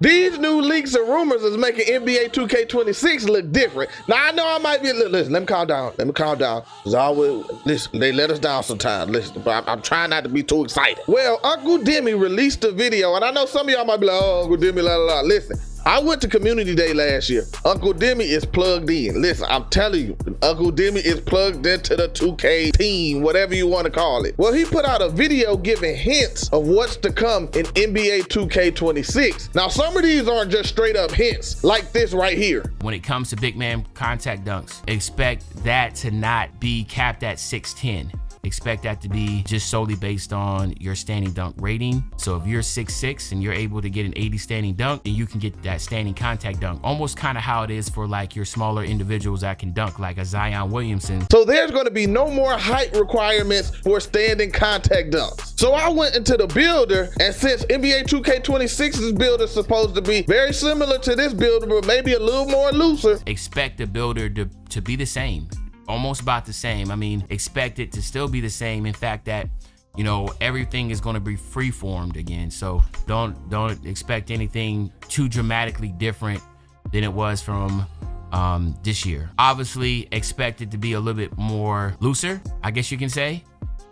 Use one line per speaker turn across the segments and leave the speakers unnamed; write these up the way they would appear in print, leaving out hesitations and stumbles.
These new leaks and rumors is making NBA 2K26 look different. Now, I know I might be, listen, let me calm down. Cause I always, listen, they let us down sometimes. Listen, but I'm trying not to be too excited. Well, Uncle Demi released a video, and I know some of y'all might be like, oh, Uncle Demi, la la la. Listen, I went to Community Day last year. Uncle Demi is plugged in. Listen, I'm telling you, Uncle Demi is plugged into the 2K team, whatever you want to call it. Well, he put out a video giving hints of what's to come in NBA 2K26. Now, some of these aren't just straight up hints, like this right here.
When it comes to big man contact dunks, expect that to not be capped at 6'10". Expect that to be just solely based on your standing dunk rating. So if you're 6'6" and you're able to get an 80 standing dunk, then you can get that standing contact dunk. Almost kind of how it is for like your smaller individuals that can dunk, like a Zion Williamson.
So there's going to be no more height requirements for standing contact dunks. So I went into the builder, and since NBA 2K26's builder is supposed to be very similar to this builder, but maybe a little more looser,
expect the builder to be the same. Almost about the same. I mean, expect it to still be the same. In fact, that, you know, everything is going to be free-formed again. So don't expect anything too dramatically different than it was from this year. Obviously, expect it to be a little bit more looser, I guess you can say.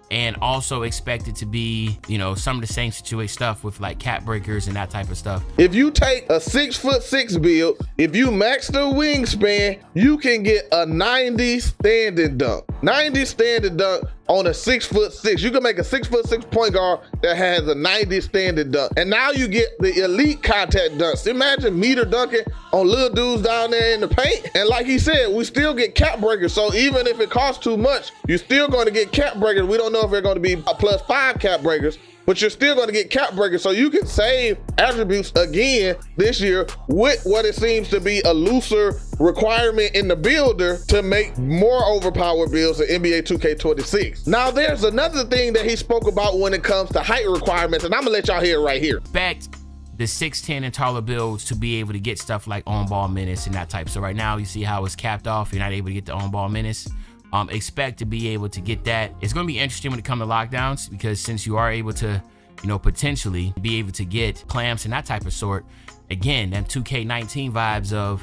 And also expect it to be, you know, some of the same situation stuff with like cap breakers and that type of stuff.
If you take a 6'6" build, if you max the wingspan, you can get a 90 standing dunk. 90 standing dunk on a 6'6". You can make a 6'6" point guard that has a 90 standing dunk. And now you get the elite contact dunks. Imagine meter dunking on little dudes down there in the paint. And like he said, we still get cap breakers. So even if it costs too much, you're still going to get cap breakers. We don't know if they're going to be a +5 cap breakers, but you're still going to get cap breakers. So you can save attributes again this year with what it seems to be a looser requirement in the builder to make more overpowered builds in NBA 2K26. Now there's another thing that he spoke about when it comes to height requirements, and I'm gonna let y'all hear it right here.
Expect the 6'10" and taller builds to be able to get stuff like on-ball minutes and that type. So right now you see how it's capped off. You're not able to get the on-ball minutes. Expect to be able to get that. It's going to be interesting when it comes to lockdowns, because since you are able to, you know, potentially be able to get clamps and that type of sort, again, them 2K19 vibes of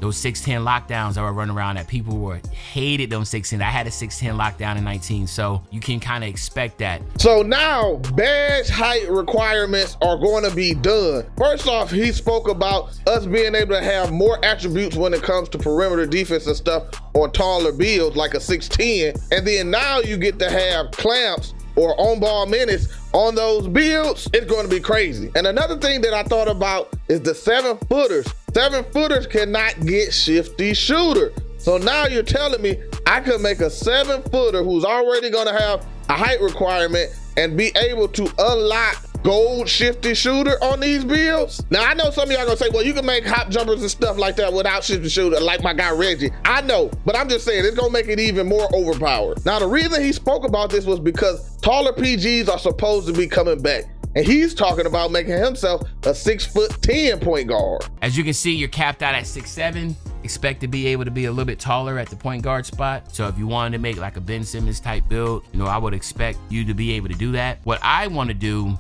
those 6'10" lockdowns that were running around that people were hated them 6'10". I had a 6'10" lockdown in 19, so you can kind of expect that.
So now badge height requirements are going to be done. First off, he spoke about us being able to have more attributes when it comes to perimeter defense and stuff on taller builds like a 6'10", and then now you get to have clamps or on-ball minutes on those builds. It's going to be crazy. And another thing that I thought about is the 7-footers. 7-footers cannot get shifty shooter. So now you're telling me I could make a 7-footer who's already going to have a height requirement and be able to unlock gold shifty shooter on these builds? Now I know some of y'all gonna say, well, you can make hop jumpers and stuff like that without shifty shooter, like my guy Reggie. I know, but I'm just saying it's gonna make it even more overpowered. Now the reason he spoke about this was because taller PGs are supposed to be coming back, and he's talking about making himself a 6'10" point guard.
As you can see, you're capped out at 6'7". Expect to be able to be a little bit taller at the point guard spot. So if you wanted to make like a Ben Simmons type build, you know, I would expect you to be able to do that. What I want to do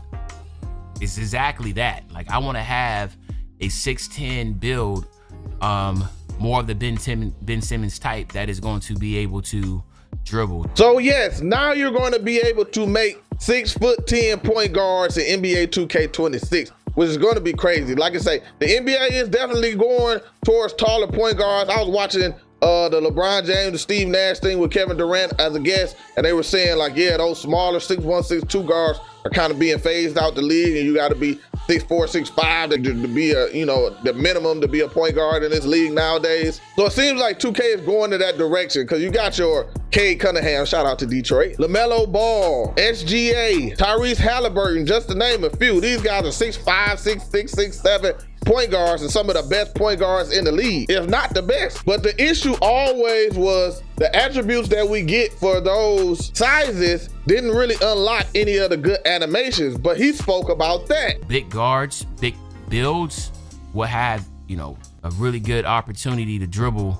is exactly that. Like, I want to have a 6'10" build, more of the Ben Simmons type that is going to be able to dribble.
So yes, now you're going to be able to make 6'10" point guards in NBA 2K26, which is going to be crazy. Like I say, the NBA is definitely going towards taller point guards. I was watching the LeBron James, the Steve Nash thing with Kevin Durant as a guest, and they were saying like, yeah, those smaller 6'1", 6'2" guards are kind of being phased out the league, and you got to be 6'4", 6'5" to be a, you know, the minimum to be a point guard in this league nowadays. So it seems like 2K is going to that direction, because you got your Cade Cunningham, shout out to Detroit, LaMelo Ball, SGA, Tyrese Halliburton, just to name a few. These guys are 6'5", 6'6", 6'7" point guards, and some of the best point guards in the league, if not the best. But the issue always was the attributes that we get for those sizes didn't really unlock any of the good animations, but he spoke about that.
Big guards, big builds will have, you know, a really good opportunity to dribble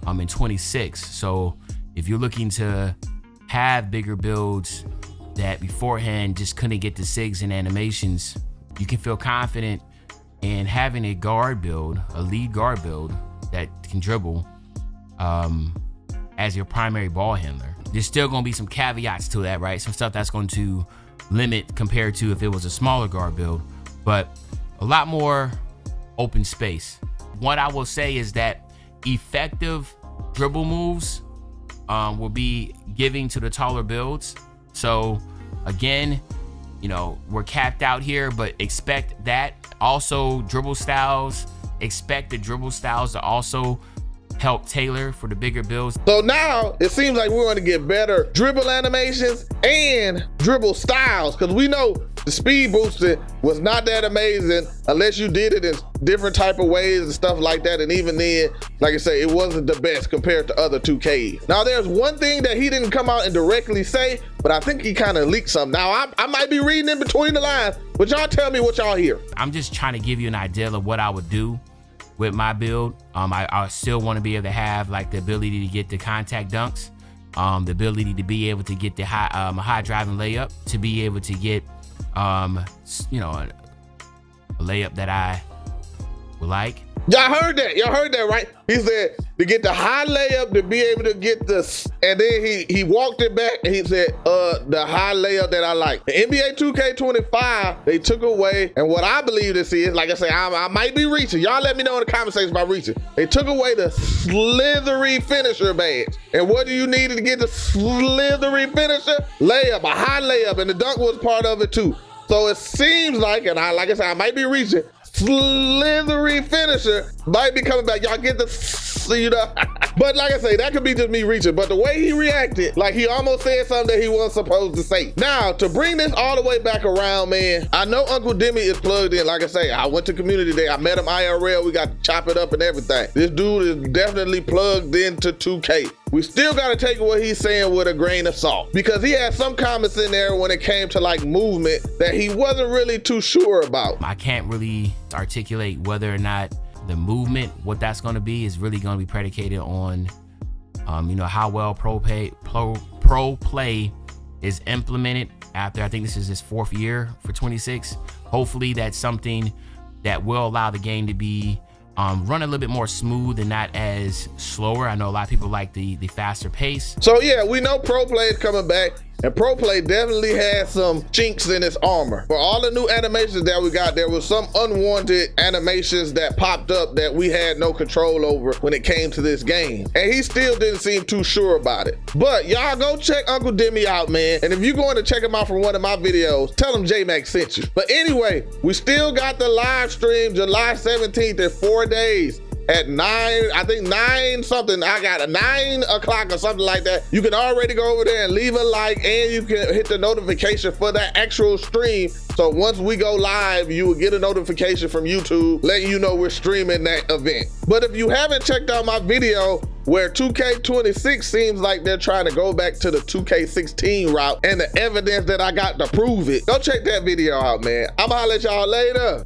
in 26. So if you're looking to have bigger builds that beforehand just couldn't get the SIGs and animations, you can feel confident and having a guard build, a lead guard build that can dribble as your primary ball handler. There's still gonna be some caveats to that, right? Some stuff that's going to limit compared to if it was a smaller guard build, but a lot more open space. What I will say is that effective dribble moves will be giving to the taller builds. So again, you know, we're capped out here, but expect that. Also dribble styles, expect the dribble styles to also help tailor for the bigger builds.
So now it seems like we're going to get better dribble animations and dribble styles, because we know the speed boosting was not that amazing unless you did it in different type of ways and stuff like that. And even then, like I say, it wasn't the best compared to other 2Ks. Now there's one thing that he didn't come out and directly say, but I think he kind of leaked something. Now I might be reading in between the lines, but y'all tell me what y'all hear.
I'm just trying to give you an idea of what I would do with my build. I still want to be able to have like the ability to get the contact dunks, the ability to be able to get the high driving layup, to be able to get you know, a layup that I would like.
Y'all heard that, right? He said to get the high layup, to be able to get this, and then he walked it back and he said, the high layup that I like. The NBA 2K25, they took away, and what I believe this is, like I say, I might be reaching. Y'all let me know in the comment section about reaching. They took away the slithery finisher badge. And what do you need to get the slithery finisher? Layup, a high layup, and the dunk was part of it too. So it seems like, and like I said, I might be reaching, slithery finisher might be coming back. Y'all get the, you know. But like I say, that could be just me reaching. But the way he reacted, like he almost said something that he wasn't supposed to say. Now, to bring this all the way back around, man, I know Uncle Demi is plugged in. Like I say, I went to community day. I met him IRL. We got to chop it up and everything. This dude is definitely plugged into 2K. We still got to take what he's saying with a grain of salt, because he had some comments in there when it came to like movement that he wasn't really too sure about.
I can't really articulate whether or not the movement, what that's going to be, is really going to be predicated on, you know, how well pro play is implemented after, I think this is his 4th year for 26. Hopefully that's something that will allow the game to be run a little bit more smooth and not as slower. I know a lot of people like the faster pace.
So yeah, we know pro play is coming back, and pro play definitely has some chinks in its armor. For all the new animations that we got, there was some unwanted animations that popped up that we had no control over when it came to this game. And he still didn't seem too sure about it. But y'all go check Uncle Demi out, man. And if you're going to check him out from one of my videos, tell him J-Mac sent you. But anyway, we still got the live stream July 17th in 4 days. At 9, I think 9 something, I got a 9 o'clock or something like that. You can already go over there and leave a like, and you can hit the notification for that actual stream. So once we go live, you will get a notification from YouTube letting you know we're streaming that event. But if you haven't checked out my video where 2K26 seems like they're trying to go back to the 2K16 route and the evidence that I got to prove it, go check that video out, man. I'ma holler at y'all later.